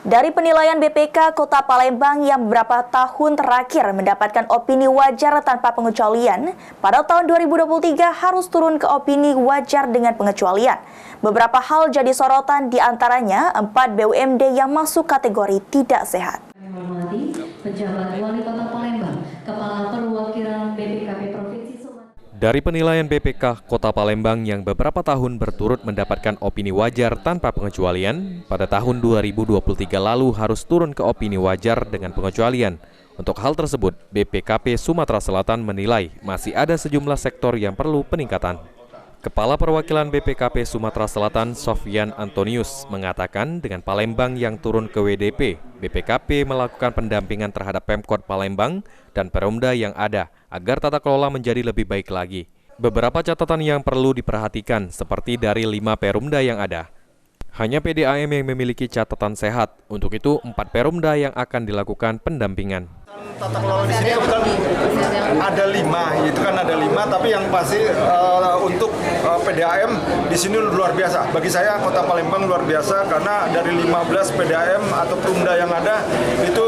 Dari penilaian BPK Kota Palembang yang beberapa tahun terakhir mendapatkan opini wajar tanpa pengecualian, pada tahun 2023 harus turun ke opini wajar dengan pengecualian. Beberapa hal jadi sorotan, diantaranya 4 BUMD yang masuk kategori tidak sehat. Pejabat Wali Kota Palembang, Kepala Perwakilan BPKP Provinsi Sumatera. Dari penilaian BPK Kota Palembang yang beberapa tahun berturut mendapatkan opini wajar tanpa pengecualian, pada tahun 2023 lalu harus turun ke opini wajar dengan pengecualian. Untuk hal tersebut, BPKP Sumatera Selatan menilai masih ada sejumlah sektor yang perlu peningkatan. Kepala Perwakilan BPKP Sumatera Selatan, Sofyan Antonius, mengatakan dengan Palembang yang turun ke WDP, BPKP melakukan pendampingan terhadap Pemkot Palembang dan Perumda yang ada agar tata kelola menjadi lebih baik lagi. Beberapa catatan yang perlu diperhatikan seperti dari 5 Perumda yang ada. Hanya PDAM yang memiliki catatan sehat, untuk itu 4 Perumda yang akan dilakukan pendampingan. Tata kelola di sini kebetulan ada 5, itu kan ada 5, tapi yang pasti untuk PDAM di sini luar biasa. Bagi saya Kota Palembang luar biasa karena dari 15 PDAM atau Perumda yang ada itu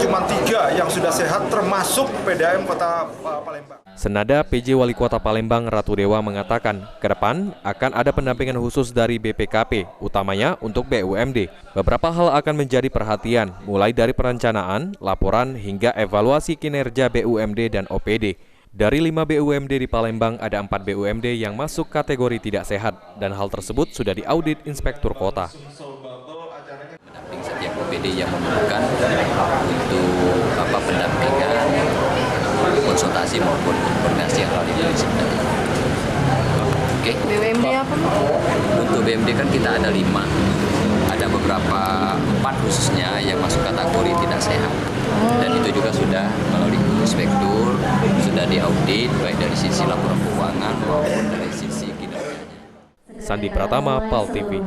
cuma 3 yang sudah sehat termasuk PDAM Kota Palembang. Senada PJ Wali Kota Palembang Ratu Dewa mengatakan, ke depan akan ada pendampingan khusus dari BPKP, utamanya untuk BUMD. Beberapa hal akan menjadi perhatian, mulai dari perencanaan, laporan, hingga evaluasi kinerja BUMD dan OPD. Dari 5 BUMD di Palembang, ada 4 BUMD yang masuk kategori tidak sehat, dan hal tersebut sudah diaudit Inspektur Kota. Pendamping setiap OPD yang memerlukan untuk pendampingan, konsultasi maupun koordinasi yang lain sebenarnya. Oke. BUMD apa? Untuk BUMD kan kita ada 5. Ada beberapa 4 khususnya yang masuk kategori tidak sehat. Dan itu juga sudah melalui inspektur, sudah diaudit baik dari sisi laporan keuangan maupun dari sisi kinerjanya. Sandi Pratama, PAL TV.